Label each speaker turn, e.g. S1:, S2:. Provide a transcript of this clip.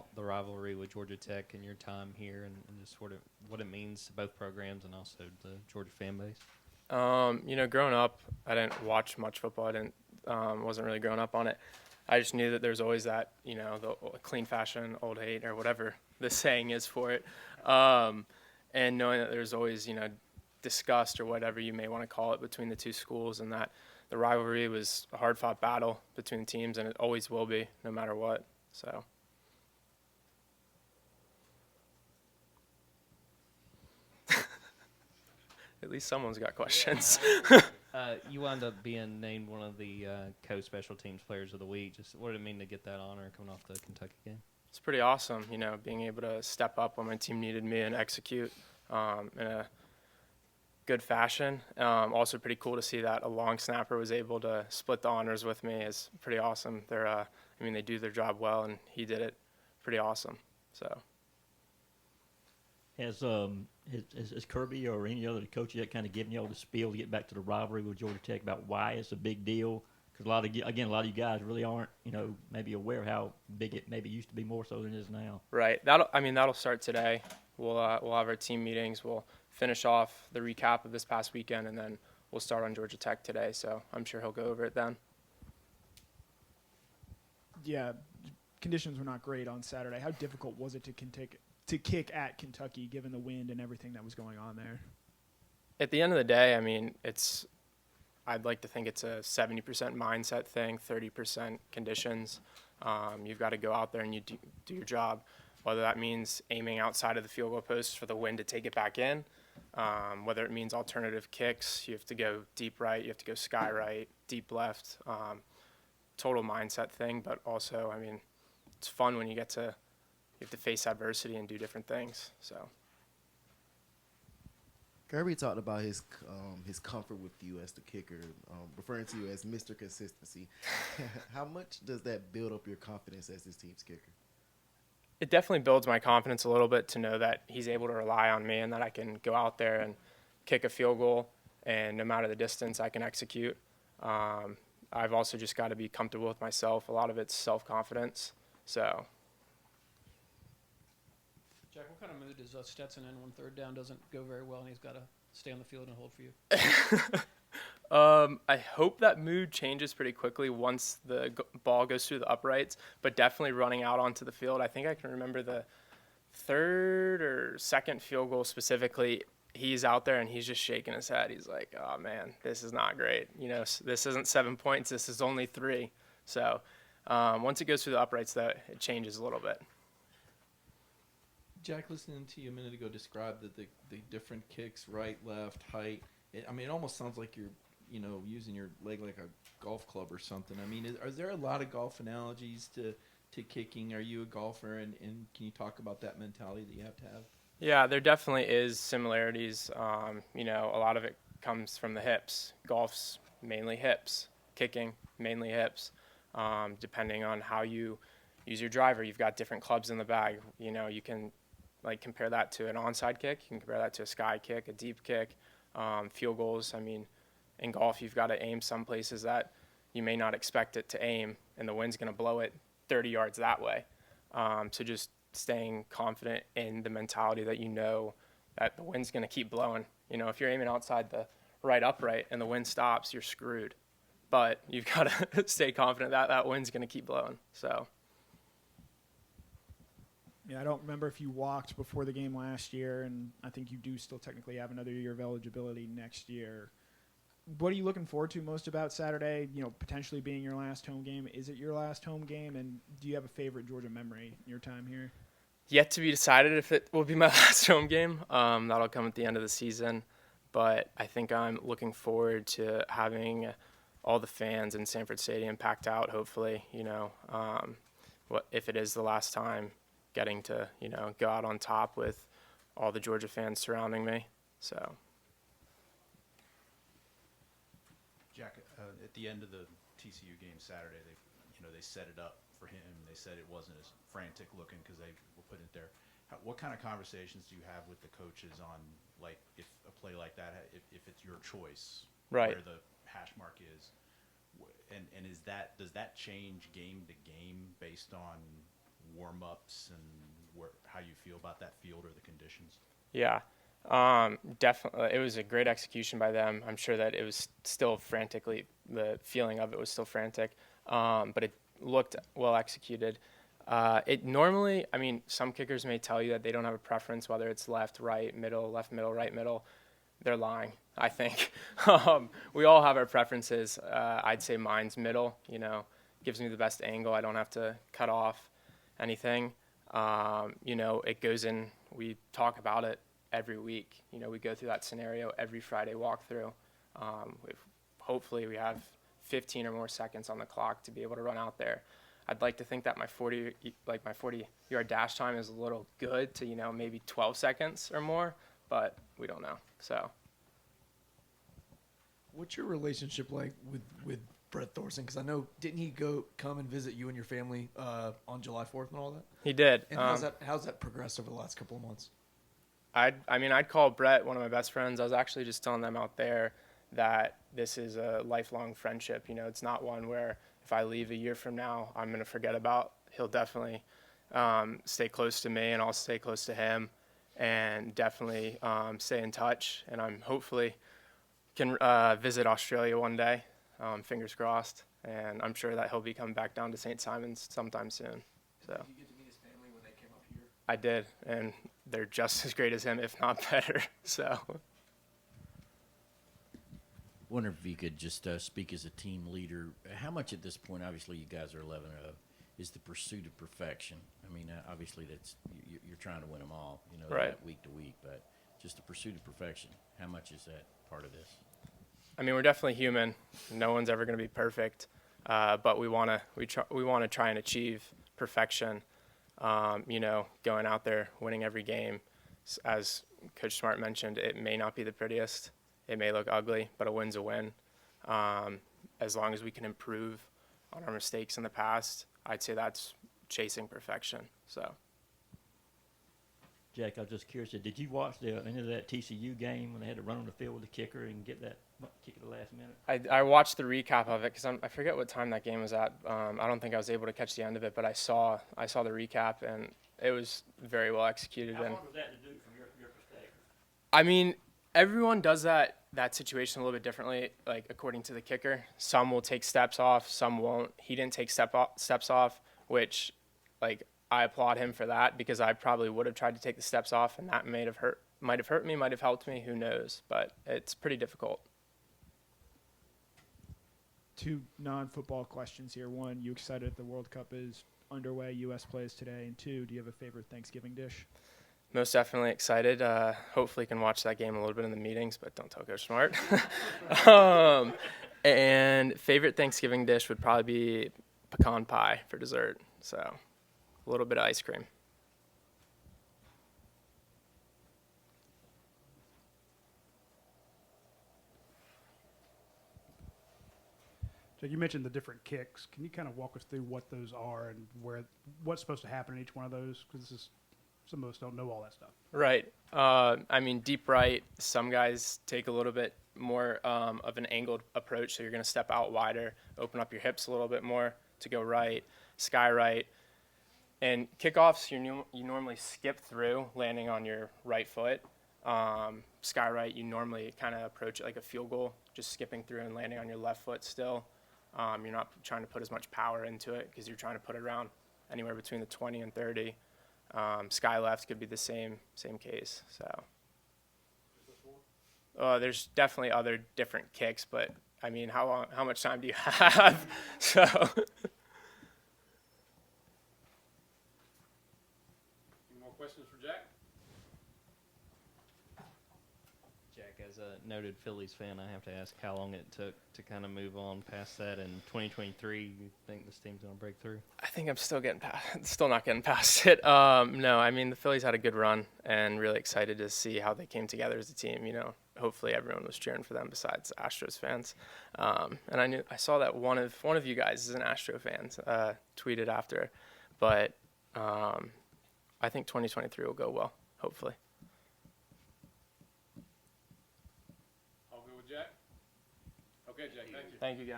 S1: about the rivalry with Georgia Tech and your time here, and just sort of what it means to both programs and also the Georgia fan base?
S2: Growing up, I didn't watch much football. I didn't wasn't really growing up on it. I just knew that there's always that, the clean fashion, old hate, or whatever the saying is for it. And knowing that there's always, disgust or whatever you may want to call it between the two schools, and that the rivalry was a hard-fought battle between teams, and it always will be, no matter what. So. At least someone's got questions.
S1: You wound up being named one of the co-special teams players of the week. Just what did it mean to get that honor coming off the Kentucky game?
S2: It's pretty awesome, being able to step up when my team needed me and execute in a good fashion. Also pretty cool to see that a long snapper was able to split the honors with me. Is pretty awesome. They do their job well, and he did it pretty awesome. So.
S3: Has Kirby or any other coach yet kind of given you all the spiel to get back to the rivalry with Georgia Tech about why it's a big deal? Because a lot of you guys really aren't, maybe aware of how big it maybe used to be, more so than it is now.
S2: Right. That'll start today. We'll have our team meetings. We'll finish off the recap of this past weekend, and then we'll start on Georgia Tech today. So I'm sure he'll go over it then.
S4: Yeah, conditions were not great on Saturday. How difficult was it to kick at Kentucky, given the wind and everything that was going on there?
S2: At the end of the day, I'd like to think it's a 70% mindset thing, 30% conditions. You've got to go out there and you do your job, whether that means aiming outside of the field goal post for the wind to take it back in, whether it means alternative kicks. You have to go deep right, you have to go sky right, deep left. Total mindset thing, but also, it's fun when you have to face adversity and do different things. So.
S5: Kirby talked about his comfort with you as the kicker, referring to you as Mr. Consistency. How much does that build up your confidence as this team's kicker?
S2: It definitely builds my confidence a little bit to know that he's able to rely on me and that I can go out there and kick a field goal, and no matter the distance, I can execute. I've also just got to be comfortable with myself. A lot of it's self-confidence. So.
S6: Jack, what kind of mood is Stetson in when third down doesn't go very well and he's got to stay on the field and hold for you?
S2: I hope that mood changes pretty quickly once the ball goes through the uprights, but definitely running out onto the field. I think I can remember the third or second field goal specifically. He's out there and he's just shaking his head. He's like, oh, man, this is not great. This isn't 7 points. This is only 3. So once it goes through the uprights, it changes a little bit.
S7: Jack, listening to you a minute ago describe the different kicks, right, left, height. It almost sounds like you're, using your leg like a golf club or something. Are there a lot of golf analogies to kicking? Are you a golfer, and can you talk about that mentality that you have to have?
S2: Yeah, there definitely is similarities. A lot of it comes from the hips. Golf's mainly hips. Kicking, mainly hips. Depending on how you use your driver, you've got different clubs in the bag. You can compare that to an onside kick. You can compare that to a sky kick, a deep kick, field goals. In golf, you've got to aim some places that you may not expect it to aim, and the wind's going to blow it 30 yards that way. So just staying confident in the mentality that that the wind's going to keep blowing. If you're aiming outside the right upright and the wind stops, you're screwed. But you've got to stay confident that wind's going to keep blowing. So.
S4: Yeah, I don't remember if you walked before the game last year, and I think you do still technically have another year of eligibility next year. What are you looking forward to most about Saturday, potentially being your last home game? Is it your last home game, and do you have a favorite Georgia memory in your time here?
S2: Yet to be decided if it will be my last home game. That'll come at the end of the season, but I think I'm looking forward to having all the fans in Sanford Stadium packed out, hopefully, if it is the last time, getting to, go out on top with all the Georgia fans surrounding me. So.
S8: Jack, at the end of the TCU game Saturday, they set it up for him. They said it wasn't as frantic looking because they were putting it there. What kind of conversations do you have with the coaches on, if a play like that, if it's your choice,
S2: right,
S8: where the hash mark is, and does that change game to game based on warm-ups and how you feel about that field or the conditions?
S2: Yeah, definitely. It was a great execution by them. I'm sure that it was still the feeling of it was still frantic, but it looked well executed. It normally, I mean, some kickers may tell you that they don't have a preference, whether it's left, right, middle, left, middle, right, middle. They're lying, I think. We all have our preferences. I'd say mine's middle, gives me the best angle. I don't have to cut off anything. It goes in, we talk about it every week. We go through that scenario every Friday walkthrough. Hopefully we have 15 or more seconds on the clock to be able to run out there. I'd like to think that my 40-yard dash time is a little good to, maybe 12 seconds or more, but we don't know. So,
S9: what's your relationship like with Brett Thorson? Because I know, didn't he come and visit you and your family on July 4th and all that?
S2: He did.
S9: And how's that progressed over the last couple of months?
S2: I'd call Brett one of my best friends. I was actually just telling them out there that this is a lifelong friendship. It's not one where if I leave a year from now, I'm going to forget about. He'll definitely stay close to me, and I'll stay close to him, and definitely stay in touch. And I'm hopefully can visit Australia one day, fingers crossed. And I'm sure that he'll be coming back down to St. Simons sometime soon. So.
S9: Did you get to meet his family when they came up here?
S2: I did, and they're just as great as him, if not better. So.
S10: Wonder if you could just speak as a team leader. How much at this point, obviously you guys are 11-0, is the pursuit of perfection? I mean, obviously that's you're trying to win them all,
S2: right,
S10: week to week, but just the pursuit of perfection. How much is that part of this?
S2: I mean, we're definitely human. No one's ever going to be perfect, but we want to try and achieve perfection. Going out there, winning every game. As Coach Smart mentioned, it may not be the prettiest. It may look ugly, but a win's a win. As long as we can improve on our mistakes in the past, I'd say that's chasing perfection. So,
S3: Jack, I was just curious. Did you watch any of that TCU game when they had to run on the field with the kicker and get that kick at the last minute?
S2: I watched the recap of it because I forget what time that game was at. I don't think I was able to catch the end of it, but I saw the recap, and it was very well executed.
S3: How hard was that to do from your perspective?
S2: I mean, everyone does that situation a little bit differently, like according to the kicker. Some will take steps off, some won't. He didn't take steps off, which, I applaud him for that, because I probably would have tried to take the steps off, and that might have hurt me, might have helped me, who knows. But it's pretty difficult.
S4: Two non-football questions here. One, you excited the World Cup is underway, U.S. plays today? And two, do you have a favorite Thanksgiving dish?
S2: Most definitely excited. Hopefully can watch that game a little bit in the meetings, but don't tell Coach Smart. And favorite Thanksgiving dish would probably be pecan pie for dessert. So a little bit of ice cream.
S11: So you mentioned the different kicks. Can you kind of walk us through what those are and what's supposed to happen in each one of those? Because some of us don't know all that stuff.
S2: Right. Deep right, some guys take a little bit more of an angled approach. So you're going to step out wider, open up your hips a little bit more to go right, sky right. And kickoffs, you normally skip through, landing on your right foot. Sky right, you normally kind of approach it like a field goal, just skipping through and landing on your left foot still. You're not trying to put as much power into it because you're trying to put it around anywhere between the 20 and 30. Sky left could be the same case. So there's definitely other different kicks, but I mean, how much time do you have? So.
S6: Any more questions for Jack?
S1: Jack, as a noted Phillies fan, I have to ask how long it took to kind of move on past that. In 2023, you think this team's going to break through?
S2: I think I'm still not getting past it. No, I mean, the Phillies had a good run, and really excited to see how they came together as a team. Hopefully everyone was cheering for them besides Astros fans. And I saw that one of you guys is an Astro fan, tweeted after, but I think 2023 will go well, hopefully.
S6: All good with Jack? Okay, Jack, thank you.
S2: Thank you, guys.